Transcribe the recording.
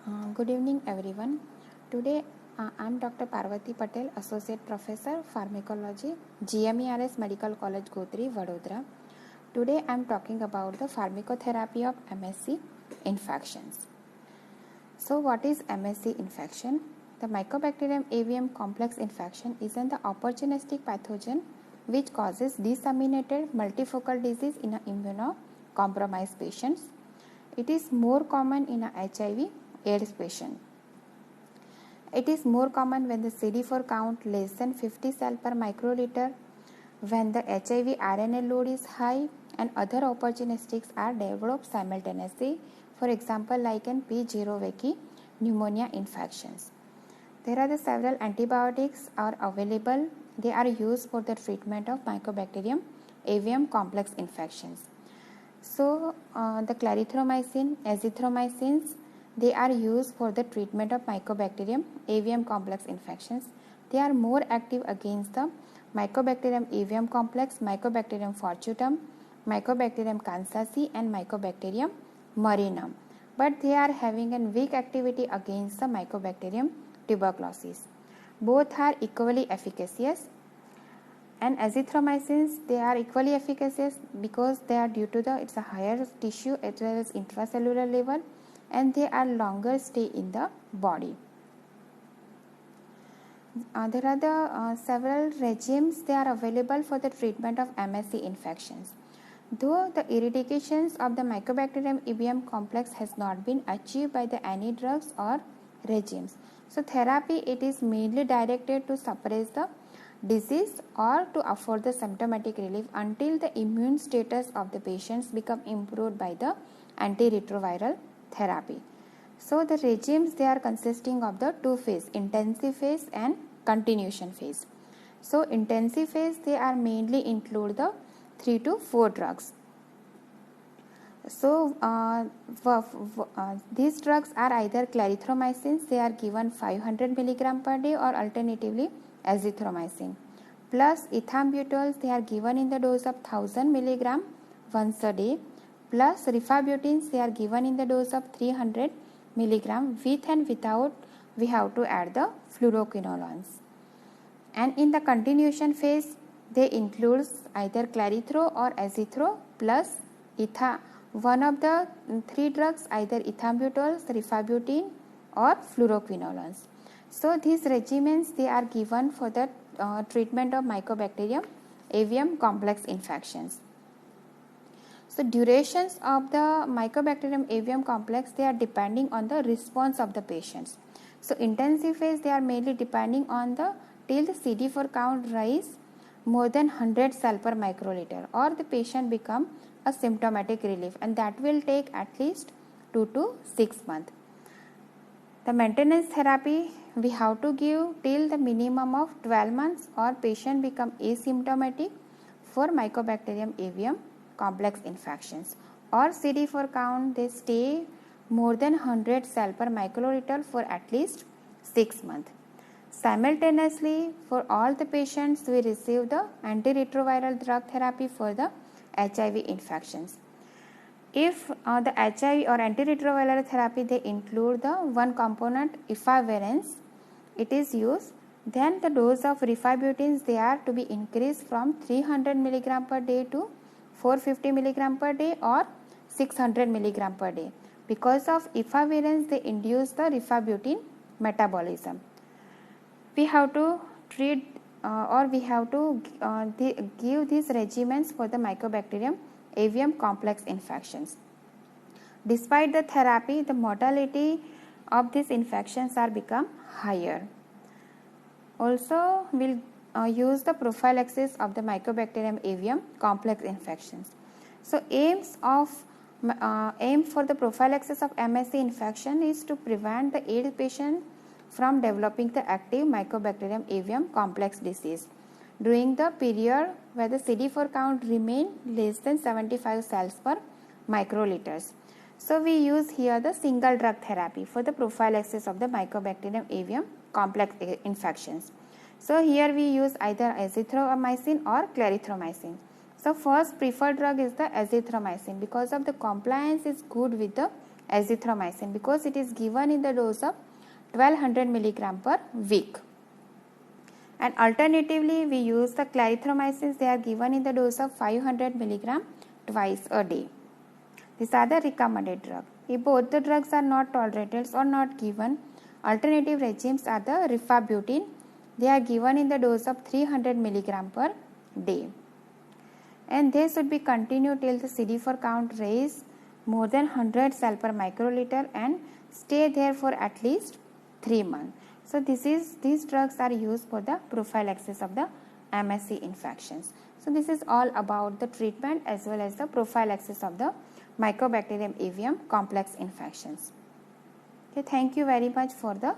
Good evening, everyone. Today, I am Dr. Parvati Patel, Associate Professor, Pharmacology, GMERS Medical College, Godri, Vadodara. Today, I am talking about the pharmacotherapy of MSC infections. So, what is MSC infection? The Mycobacterium avium complex infection is an opportunistic pathogen which causes disseminated multifocal disease in immunocompromised patients. It is more common in a HIV/AIDS patient. It is more common when the CD4 count less than 50 cell per microliter, when the HIV RNA load is high, and other opportunistics are developed simultaneously, for example like in P0 pneumonia infections. There are several antibiotics are available. They are used for the treatment of Mycobacterium avium complex infections. So, the clarithromycin, azithromycins, they are used for the treatment of Mycobacterium avium complex infections. They are more active against the Mycobacterium avium complex, Mycobacterium fortunatum, Mycobacterium kansasi, and Mycobacterium marinum. But they are having a weak activity against the Mycobacterium tuberculosis. Both are equally efficacious, and azithromycins, they are equally efficacious because they are due to it's a higher tissue as well as intracellular level, and they are longer stay in the body. There are several regimes they are available for the treatment of MSC infections. Though the eradications of the Mycobacterium avium complex has not been achieved by the any drugs or regimes, so therapy it is mainly directed to suppress the disease or to afford the symptomatic relief until the immune status of the patients become improved by the antiretroviral therapy. So the regimes they are consisting of the two phase, intensive phase and continuation phase. So intensive phase they are mainly include the 3 to 4 drugs. So these drugs are either clarithromycins, they are given 500 mg per day, or alternatively azithromycin. Plus ethambutols, they are given in the dose of 1000 mg once a day. Plus rifabutins, they are given in the dose of 300 mg. With and without, we have to add the fluoroquinolones. And in the continuation phase, they include either clarithro or azithro plus one of the 3 drugs, either ethambutols, rifabutin, or fluoroquinolones. So these regimens they are given for the treatment of Mycobacterium avium complex infections. So durations of the Mycobacterium avium complex they are depending on the response of the patients. So intensive phase they are mainly depending on the till the CD4 count rise more than 100 cell per microliter, or the patient become a symptomatic relief, and that will take at least 2 to 6 months. The maintenance therapy we have to give till the minimum of 12 months or patient become asymptomatic for Mycobacterium avium complex infections, or CD4 count they stay more than 100 cell per microliter for at least 6 months. Simultaneously, for all the patients, we receive the antiretroviral drug therapy for the HIV infections. If the HIV or antiretroviral therapy they include the one component efavirenz, it is used, then the dose of rifabutins they are to be increased from 300 mg per day to 450 mg per day or 600 mg per day. Because of efavirenz they induce the rifabutin metabolism. We have to treat or we have to give these regimens for the Mycobacterium avium complex infections. Despite the therapy, the mortality of these infections are become higher. Also, we'll use the prophylaxis of the Mycobacterium avium complex infections. So, aim for the prophylaxis of MSC infection is to prevent the AIDS patient from developing the active Mycobacterium avium complex disease during the period where the CD4 count remain less than 75 cells per microliters. So we use here the single drug therapy for the prophylaxis of the Mycobacterium avium complex infections. So here we use either azithromycin or clarithromycin. So first preferred drug is the azithromycin because of the compliance is good with the azithromycin because it is given in the dose of 1200 milligram per week. And alternatively, we use the clarithromycins. They are given in the dose of 500 milligram twice a day. These are the recommended drugs. If both the drugs are not tolerated or not given, alternative regimes are the rifabutin. They are given in the dose of 300 milligram per day. And they should be continued till the CD4 count raise more than 100 cell per microliter and stay there for at least 3 months. So these drugs are used for the prophylaxis of the MSC infections. So this is all about the treatment as well as the prophylaxis of the Mycobacterium avium complex infections. Okay, thank you very much for the